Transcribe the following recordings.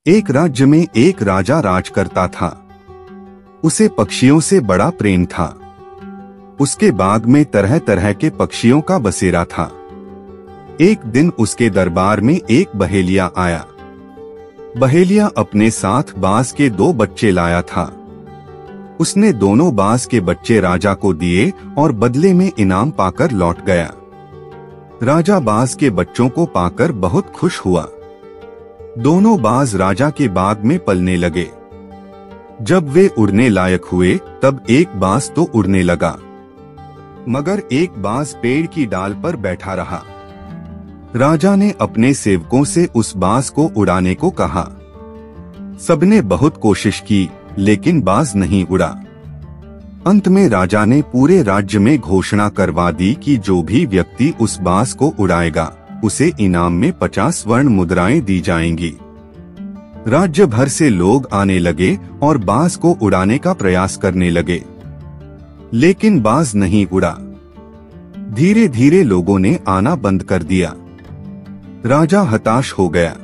एक राज्य में एक राजा राज करता था। उसे पक्षियों से बड़ा प्रेम था। उसके बाग में तरह तरह के पक्षियों का बसेरा था। एक दिन उसके दरबार में एक बहेलिया आया। बहेलिया अपने साथ बाज के 2 बच्चे लाया था। उसने दोनों बाज के बच्चे राजा को दिए और बदले में इनाम पाकर लौट गया। राजा बाज के बच्चों को पाकर बहुत खुश हुआ। दोनों बाज राजा के बाग में पलने लगे। जब वे उड़ने लायक हुए तब एक बाज तो उड़ने लगा, मगर एक बाज पेड़ की डाल पर बैठा रहा। राजा ने अपने सेवकों से उस बाज को उड़ाने को कहा। सबने बहुत कोशिश की, लेकिन बाज नहीं उड़ा। अंत में राजा ने पूरे राज्य में घोषणा करवा दी कि जो भी व्यक्ति उस बाज को उड़ाएगा उसे इनाम में 50 स्वर्ण मुद्राएं दी जाएंगी। राज्य भर से लोग आने लगे और बाज को उड़ाने का प्रयास करने लगे, लेकिन बाज नहीं उड़ा। धीरे धीरे लोगों ने आना बंद कर दिया। राजा हताश हो गया।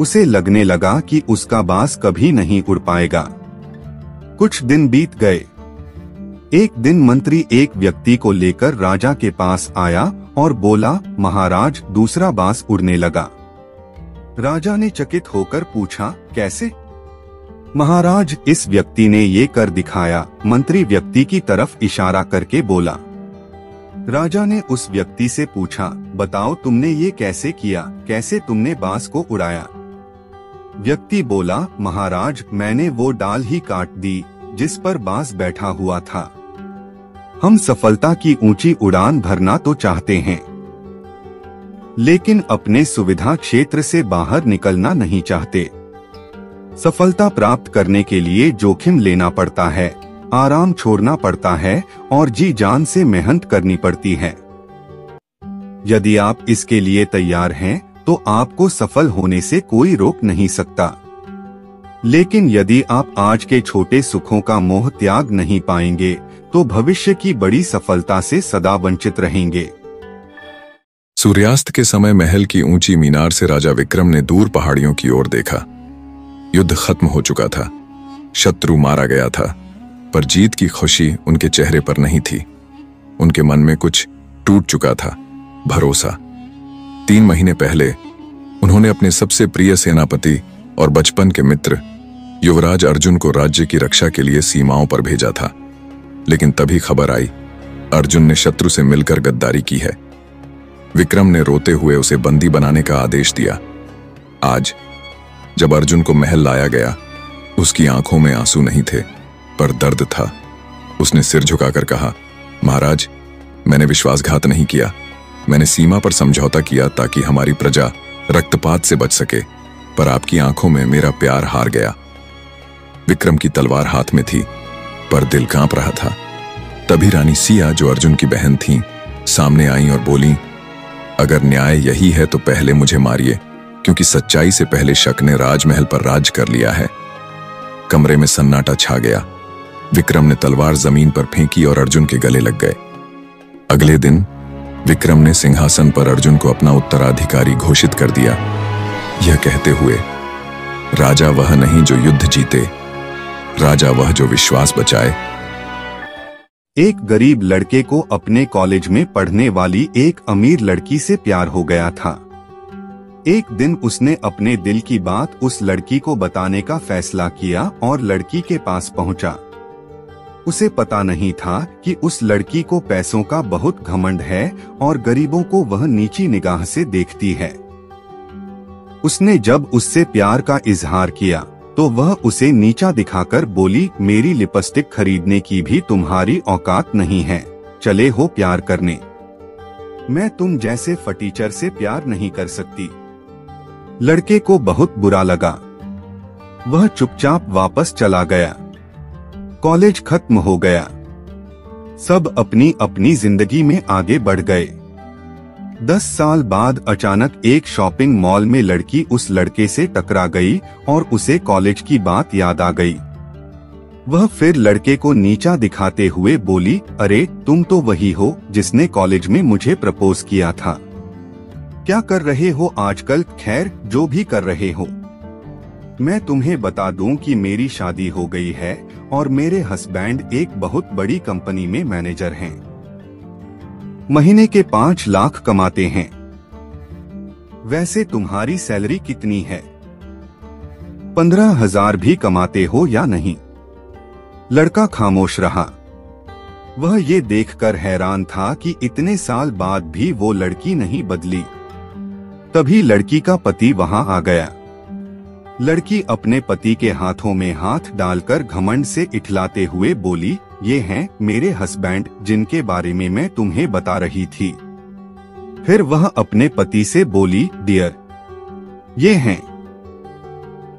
उसे लगने लगा कि उसका बाज कभी नहीं उड़ पाएगा। कुछ दिन बीत गए। एक दिन मंत्री एक व्यक्ति को लेकर राजा के पास आया और बोला, महाराज, दूसरा बाज उड़ने लगा। राजा ने चकित होकर पूछा, कैसे? महाराज, इस व्यक्ति ने ये कर दिखाया। मंत्री व्यक्ति की तरफ इशारा करके बोला। राजा ने उस व्यक्ति से पूछा, बताओ तुमने ये कैसे किया? कैसे तुमने बाज को उड़ाया? व्यक्ति बोला, महाराज, मैंने वो डाल ही काट दी जिस पर बाज बैठा हुआ था। हम सफलता की ऊंची उड़ान भरना तो चाहते हैं, लेकिन अपने सुविधा क्षेत्र से बाहर निकलना नहीं चाहते। सफलता प्राप्त करने के लिए जोखिम लेना पड़ता है, आराम छोड़ना पड़ता है और जी जान से मेहनत करनी पड़ती है। यदि आप इसके लिए तैयार हैं, तो आपको सफल होने से कोई रोक नहीं सकता। लेकिन यदि आप आज के छोटे सुखों का मोह त्याग नहीं पाएंगे, तो भविष्य की बड़ी सफलता से सदा वंचित रहेंगे। सूर्यास्त के समय महल की ऊंची मीनार से राजा विक्रम ने दूर पहाड़ियों की ओर देखा। युद्ध खत्म हो चुका था। शत्रु मारा गया था, पर जीत की खुशी उनके चेहरे पर नहीं थी। उनके मन में कुछ टूट चुका था, भरोसा। 3 महीने पहले उन्होंने अपने सबसे प्रिय सेनापति और बचपन के मित्र युवराज अर्जुन को राज्य की रक्षा के लिए सीमाओं पर भेजा था। लेकिन तभी खबर आई, अर्जुन ने शत्रु से मिलकर गद्दारी की है। विक्रम ने रोते हुए उसे बंदी बनाने का आदेश दिया। आज जब अर्जुन को महल लाया गया, उसकी आंखों में आंसू नहीं थे, पर दर्द था। उसने सिर झुकाकर कहा, महाराज, मैंने विश्वासघात नहीं किया। मैंने सीमा पर समझौता किया ताकि हमारी प्रजा रक्तपात से बच सके, पर आपकी आंखों में मेरा प्यार हार गया। विक्रम की तलवार हाथ में थी, पर दिल कांप रहा था। तभी रानी सिया, जो अर्जुन की बहन थी, सामने आई और बोली, अगर न्याय यही है तो पहले मुझे मारिए, क्योंकि सच्चाई से पहले शक ने राजमहल पर राज कर लिया है। कमरे में सन्नाटा छा गया। विक्रम ने तलवार जमीन पर फेंकी और अर्जुन के गले लग गए। अगले दिन विक्रम ने सिंहासन पर अर्जुन को अपना उत्तराधिकारी घोषित कर दिया, यह कहते हुए, राजा वह नहीं जो युद्ध जीते, राजा वह जो विश्वास बचाए। एक गरीब लड़के को अपने कॉलेज में पढ़ने वाली एक अमीर लड़की से प्यार हो गया था। एक दिन उसने अपने दिल की बात उस लड़की को बताने का फैसला किया और लड़की के पास पहुंचा। उसे पता नहीं था कि उस लड़की को पैसों का बहुत घमंड है और गरीबों को वह नीची निगाह से देखती है। उसने जब उससे प्यार का इजहार किया तो वह उसे नीचा दिखाकर बोली, मेरी लिपस्टिक खरीदने की भी तुम्हारी औकात नहीं है, चले हो प्यार करने। मैं तुम जैसे फटीचर से प्यार नहीं कर सकती। लड़के को बहुत बुरा लगा। वह चुपचाप वापस चला गया। कॉलेज खत्म हो गया। सब अपनी अपनी जिंदगी में आगे बढ़ गए। 10 साल बाद अचानक एक शॉपिंग मॉल में लड़की उस लड़के से टकरा गई और उसे कॉलेज की बात याद आ गई। वह फिर लड़के को नीचा दिखाते हुए बोली, अरे तुम तो वही हो जिसने कॉलेज में मुझे प्रपोज किया था। क्या कर रहे हो आजकल? खैर, जो भी कर रहे हो। मैं तुम्हें बता दूं कि मेरी शादी हो गई है और मेरे हस्बैंड एक बहुत बड़ी कंपनी में मैनेजर हैं। महीने के 5 लाख कमाते हैं। वैसे तुम्हारी सैलरी कितनी है? 15,000 भी कमाते हो या नहीं? लड़का खामोश रहा। वह ये देखकर हैरान था कि इतने साल बाद भी वो लड़की नहीं बदली। तभी लड़की का पति वहां आ गया। लड़की अपने पति के हाथों में हाथ डालकर घमंड से इठलाते हुए बोली, ये हैं मेरे हस्बैंड जिनके बारे में मैं तुम्हें बता रही थी। फिर वह अपने पति से बोली, डियर, ये हैं।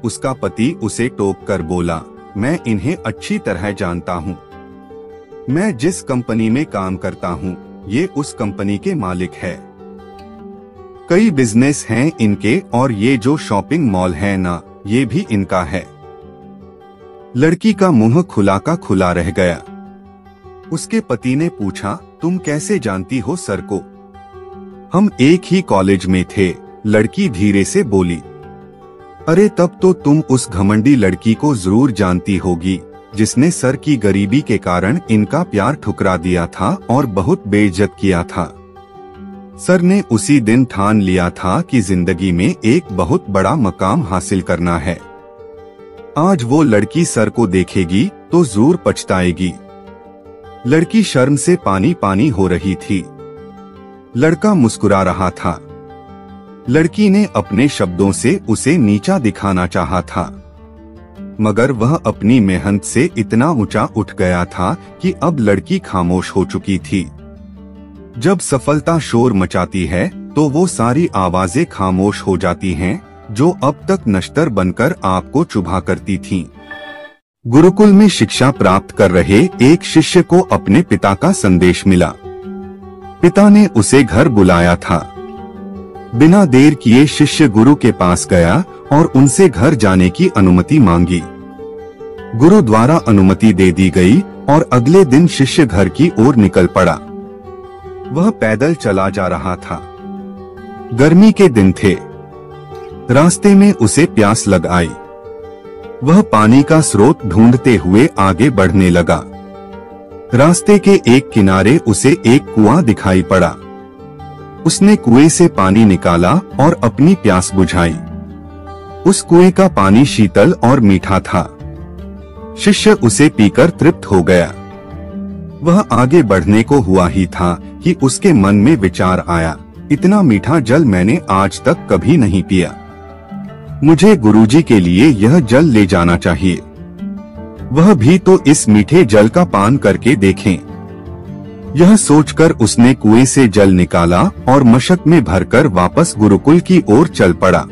उसका पति उसे टोक कर बोला, मैं इन्हें अच्छी तरह जानता हूँ। मैं जिस कंपनी में काम करता हूँ ये उस कंपनी के मालिक है। कई बिजनेस हैं इनके और ये जो शॉपिंग मॉल है ना, ये भी इनका है। लड़की का मुंह खुला का खुला रह गया। उसके पति ने पूछा, तुम कैसे जानती हो सर को? हम एक ही कॉलेज में थे। लड़की धीरे से बोली। अरे तब तो तुम उस घमंडी लड़की को जरूर जानती होगी जिसने सर की गरीबी के कारण इनका प्यार ठुकरा दिया था और बहुत बेइज्जत किया था। सर ने उसी दिन ठान लिया था कि जिंदगी में एक बहुत बड़ा मकाम हासिल करना है। आज वो लड़की सर को देखेगी तो जरूर पछताएगी। लड़की शर्म से पानी पानी हो रही थी। लड़का मुस्कुरा रहा था। लड़की ने अपने शब्दों से उसे नीचा दिखाना चाहा था, मगर वह अपनी मेहनत से इतना ऊंचा उठ गया था कि अब लड़की खामोश हो चुकी थी। जब सफलता शोर मचाती है तो वो सारी आवाजें खामोश हो जाती हैं जो अब तक नश्तर बनकर आपको चुभा करती थीं। गुरुकुल में शिक्षा प्राप्त कर रहे एक शिष्य को अपने पिता का संदेश मिला। पिता ने उसे घर बुलाया था। बिना देर किए शिष्य गुरु के पास गया और उनसे घर जाने की अनुमति मांगी। गुरु द्वारा अनुमति दे दी गई और अगले दिन शिष्य घर की ओर निकल पड़ा। वह पैदल चला जा रहा था। गर्मी के दिन थे। रास्ते में उसे प्यास लग आई। वह पानी का स्रोत ढूंढते हुए आगे बढ़ने लगा। रास्ते के एक किनारे उसे एक कुआं दिखाई पड़ा। उसने कुएं से पानी निकाला और अपनी प्यास बुझाई। उस कुएं का पानी शीतल और मीठा था। शिष्य उसे पीकर तृप्त हो गया। वह आगे बढ़ने को हुआ ही था कि उसके मन में विचार आया, इतना मीठा जल मैंने आज तक कभी नहीं पिया। मुझे गुरुजी के लिए यह जल ले जाना चाहिए। वह भी तो इस मीठे जल का पान करके देखें। यह सोचकर उसने कुएं से जल निकाला और मशक में भरकर वापस गुरुकुल की ओर चल पड़ा।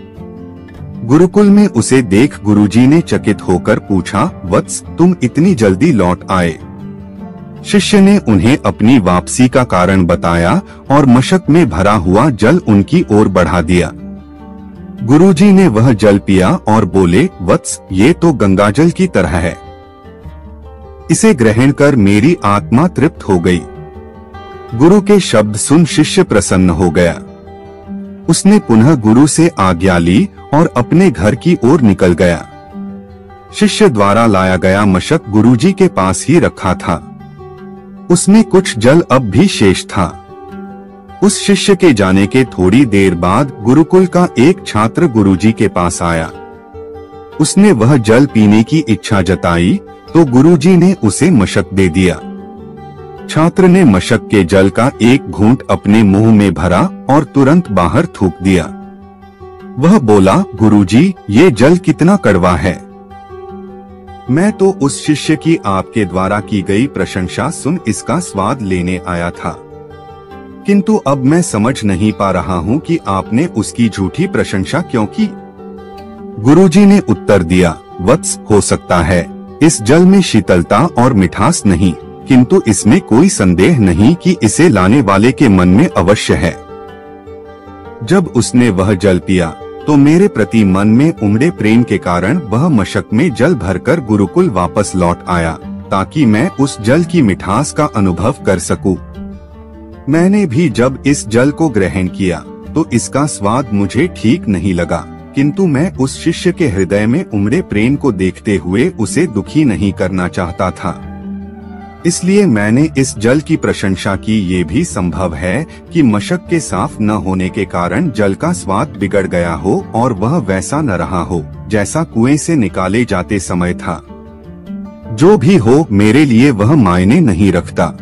गुरुकुल में उसे देख गुरुजी ने चकित होकर पूछा, वत्स, तुम इतनी जल्दी लौट आए? शिष्य ने उन्हें अपनी वापसी का कारण बताया और मशक में भरा हुआ जल उनकी ओर बढ़ा दिया। गुरुजी ने वह जल पिया और बोले, वत्स, ये तो गंगाजल की तरह है। इसे ग्रहण कर मेरी आत्मा तृप्त हो गई। गुरु के शब्द सुन शिष्य प्रसन्न हो गया। उसने पुनः गुरु से आज्ञा ली और अपने घर की ओर निकल गया। शिष्य द्वारा लाया गया मशक गुरुजी के पास ही रखा था। उसमें कुछ जल अब भी शेष था। उस शिष्य के जाने के थोड़ी देर बाद गुरुकुल का एक छात्र गुरुजी के पास आया। उसने वह जल पीने की इच्छा जताई तो गुरुजी ने उसे मशक दे दिया। छात्र ने मशक के जल का एक घूंट अपने मुंह में भरा और तुरंत बाहर थूक दिया। वह बोला, गुरुजी, ये जल कितना कड़वा है। मैं तो उस शिष्य की आपके द्वारा की गई प्रशंसा सुन इसका स्वाद लेने आया था, किंतु अब मैं समझ नहीं पा रहा हूँ कि आपने उसकी झूठी प्रशंसा क्यों की। गुरुजी ने उत्तर दिया, वत्स, हो सकता है इस जल में शीतलता और मिठास नहीं, किंतु इसमें कोई संदेह नहीं कि इसे लाने वाले के मन में अवश्य है। जब उसने वह जल पिया तो मेरे प्रति मन में उमड़े प्रेम के कारण वह मशक में जल भरकर गुरुकुल वापस लौट आया, ताकि मैं उस जल की मिठास का अनुभव कर सकूं। मैंने भी जब इस जल को ग्रहण किया तो इसका स्वाद मुझे ठीक नहीं लगा, किंतु मैं उस शिष्य के हृदय में उमड़े प्रेम को देखते हुए उसे दुखी नहीं करना चाहता था। इसलिए मैंने इस जल की प्रशंसा की। ये भी संभव है कि मशक के साफ न होने के कारण जल का स्वाद बिगड़ गया हो और वह वैसा न रहा हो जैसा कुएं से निकाले जाते समय था। जो भी हो, मेरे लिए वह मायने नहीं रखता।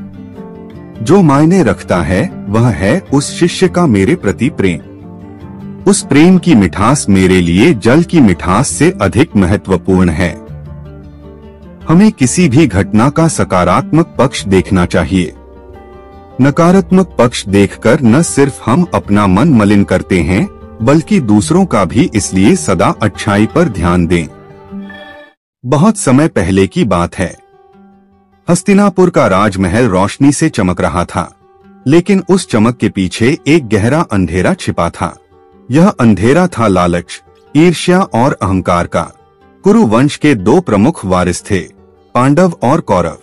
जो मायने रखता है वह है उस शिष्य का मेरे प्रति प्रेम। उस प्रेम की मिठास मेरे लिए जल की मिठास से अधिक महत्वपूर्ण है। हमें किसी भी घटना का सकारात्मक पक्ष देखना चाहिए। नकारात्मक पक्ष देखकर न सिर्फ हम अपना मन मलिन करते हैं, बल्कि दूसरों का भी। इसलिए सदा अच्छाई पर ध्यान दें। बहुत समय पहले की बात है। हस्तिनापुर का राजमहल रोशनी से चमक रहा था, लेकिन उस चमक के पीछे एक गहरा अंधेरा छिपा था। यह अंधेरा था लालच, ईर्ष्या और अहंकार का। कुरु वंश के दो प्रमुख वारिस थे, पांडव और कौरव।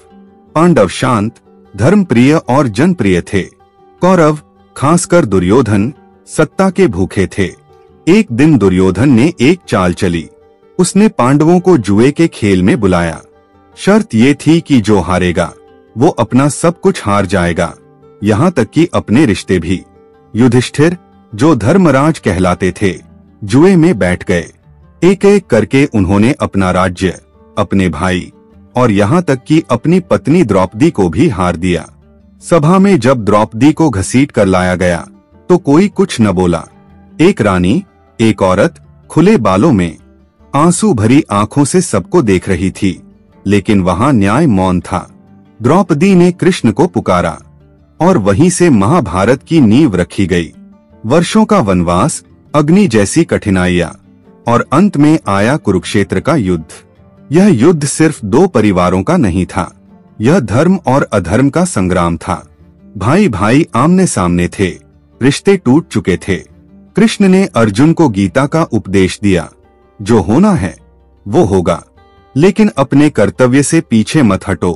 पांडव शांत, धर्मप्रिय और जनप्रिय थे। कौरव, खासकर दुर्योधन, सत्ता के भूखे थे। एक दिन दुर्योधन ने एक चाल चली। उसने पांडवों को जुए के खेल में बुलाया। शर्त ये थी कि जो हारेगा वो अपना सब कुछ हार जाएगा, यहाँ तक कि अपने रिश्ते भी। युधिष्ठिर, जो धर्मराज कहलाते थे, जुए में बैठ गए। एक एक करके उन्होंने अपना राज्य, अपने भाई और यहाँ तक कि अपनी पत्नी द्रौपदी को भी हार दिया। सभा में जब द्रौपदी को घसीट कर लाया गया तो कोई कुछ न बोला। एक रानी, एक औरत, खुले बालों में, आंसू भरी आंखों से सबको देख रही थी, लेकिन वहां न्याय मौन था। द्रौपदी ने कृष्ण को पुकारा और वहीं से महाभारत की नींव रखी गई। वर्षों का वनवास, अग्नि जैसी कठिनाइयां और अंत में आया कुरुक्षेत्र का युद्ध। यह युद्ध सिर्फ दो परिवारों का नहीं था, यह धर्म और अधर्म का संग्राम था। भाई भाई आमने सामने थे, रिश्ते टूट चुके थे। कृष्ण ने अर्जुन को गीता का उपदेश दिया, जो होना है वो होगा, लेकिन अपने कर्तव्य से पीछे मत हटो।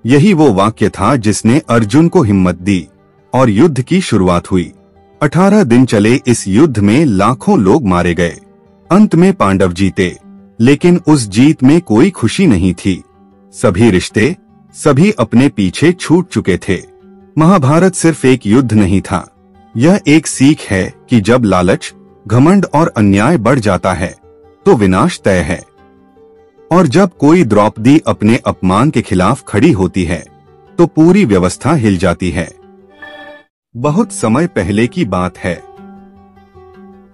यही वो वाक्य था जिसने अर्जुन को हिम्मत दी और युद्ध की शुरुआत हुई। 18 दिन चले इस युद्ध में लाखों लोग मारे गए। अंत में पांडव जीते, लेकिन उस जीत में कोई खुशी नहीं थी। सभी रिश्ते, सभी अपने पीछे छूट चुके थे। महाभारत सिर्फ एक युद्ध नहीं था, यह एक सीख है कि जब लालच, घमंड और अन्याय बढ़ जाता है तो विनाश तय है। और जब कोई द्रौपदी अपने अपमान के खिलाफ खड़ी होती है तो पूरी व्यवस्था हिल जाती है। बहुत समय पहले की बात है।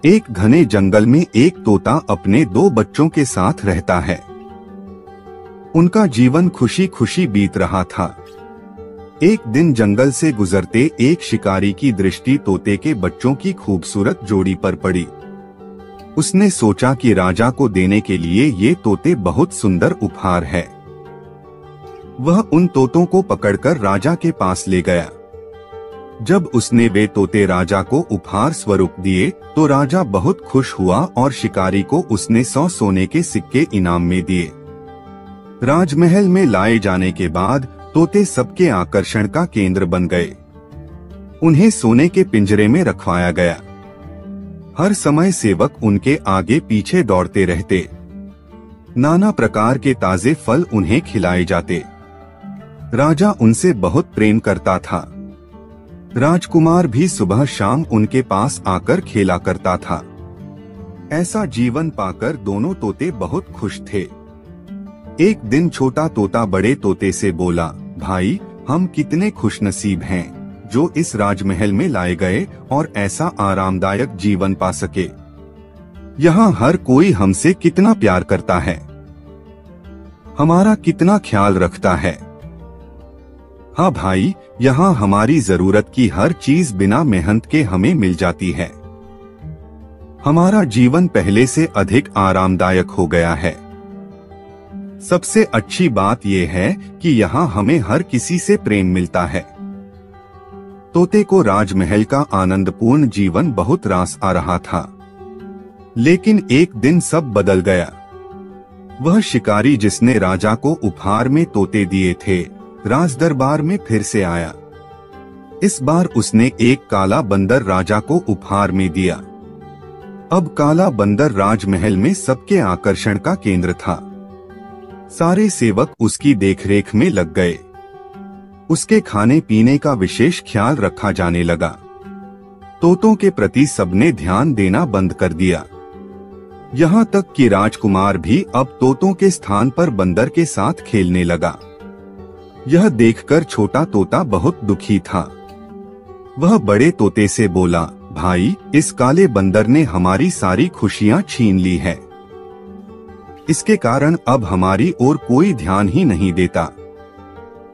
एक घने जंगल में एक तोता अपने 2 बच्चों के साथ रहता है। उनका जीवन खुशी खुशी बीत रहा था। एक दिन जंगल से गुजरते एक शिकारी की दृष्टि तोते के बच्चों की खूबसूरत जोड़ी पर पड़ी। उसने सोचा कि राजा को देने के लिए ये तोते बहुत सुंदर उपहार है। वह उन तोतों को पकड़कर राजा के पास ले गया। जब उसने वे तोते राजा को उपहार स्वरूप दिए तो राजा बहुत खुश हुआ और शिकारी को उसने 100 सोने के सिक्के इनाम में दिए। राजमहल में लाए जाने के बाद तोते सबके आकर्षण का केंद्र बन गए। उन्हें सोने के पिंजरे में रखवाया गया। हर समय सेवक उनके आगे पीछे दौड़ते रहते। नाना प्रकार के ताजे फल उन्हें खिलाए जाते। राजा उनसे बहुत प्रेम करता था। राजकुमार भी सुबह शाम उनके पास आकर खेला करता था। ऐसा जीवन पाकर दोनों तोते बहुत खुश थे। एक दिन छोटा तोता बड़े तोते से बोला, भाई, हम कितने खुशनसीब हैं जो इस राजमहल में लाए गए और ऐसा आरामदायक जीवन पा सके। यहाँ हर कोई हमसे कितना प्यार करता है, हमारा कितना ख्याल रखता है। हाँ भाई, यहाँ हमारी जरूरत की हर चीज बिना मेहनत के हमें मिल जाती है। हमारा जीवन पहले से अधिक आरामदायक हो गया है। सबसे अच्छी बात यह है कि यहाँ हमें हर किसी से प्रेम मिलता है। तोते को राजमहल का आनंदपूर्ण जीवन बहुत रास आ रहा था, लेकिन एक दिन सब बदल गया। वह शिकारी जिसने राजा को उपहार में तोते दिए थे, राजदरबार में फिर से आया। इस बार उसने एक काला बंदर राजा को उपहार में दिया। अब काला बंदर राजमहल में सबके आकर्षण का केंद्र था। सारे सेवक उसकी देखरेख में लग गए। उसके खाने पीने का विशेष ख्याल रखा जाने लगा। तोतों के प्रति सबने ध्यान देना बंद कर दिया। यहाँ तक कि राजकुमार भी अब तोतों के स्थान पर बंदर के साथ खेलने लगा। यह देखकर छोटा तोता बहुत दुखी था। वह बड़े तोते से बोला, भाई, इस काले बंदर ने हमारी सारी खुशियां छीन ली है। इसके कारण अब हमारी ओर कोई ध्यान ही नहीं देता।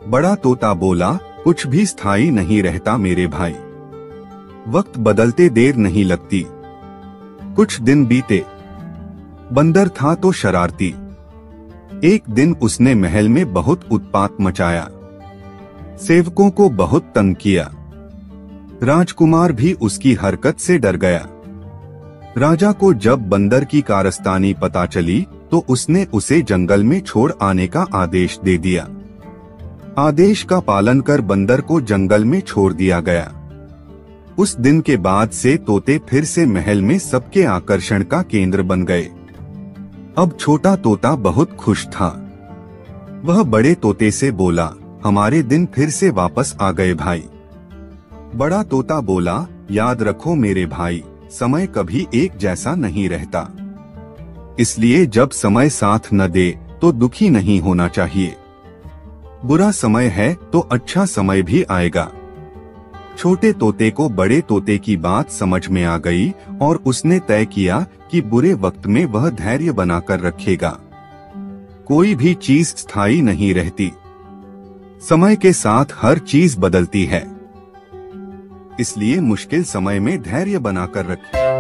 बड़ा तोता बोला, कुछ भी स्थायी नहीं रहता मेरे भाई। वक्त बदलते देर नहीं लगती। कुछ दिन बीते। बंदर था तो शरारती। एक दिन उसने महल में बहुत उत्पात मचाया। सेवकों को बहुत तंग किया। राजकुमार भी उसकी हरकत से डर गया। राजा को जब बंदर की कारस्तानी पता चली तो उसने उसे जंगल में छोड़ आने का आदेश दे दिया। आदेश का पालन कर बंदर को जंगल में छोड़ दिया गया। उस दिन के बाद से तोते फिर से महल में सबके आकर्षण का केंद्र बन गए। अब छोटा तोता बहुत खुश था। वह बड़े तोते से बोला, हमारे दिन फिर से वापस आ गए भाई। बड़ा तोता बोला, याद रखो मेरे भाई, समय कभी एक जैसा नहीं रहता। इसलिए जब समय साथ न दे तो दुखी नहीं होना चाहिए। बुरा समय है तो अच्छा समय भी आएगा। छोटे तोते को बड़े तोते की बात समझ में आ गई और उसने तय किया कि बुरे वक्त में वह धैर्य बनाकर रखेगा। कोई भी चीज स्थायी नहीं रहती। समय के साथ हर चीज बदलती है। इसलिए मुश्किल समय में धैर्य बनाकर रखें।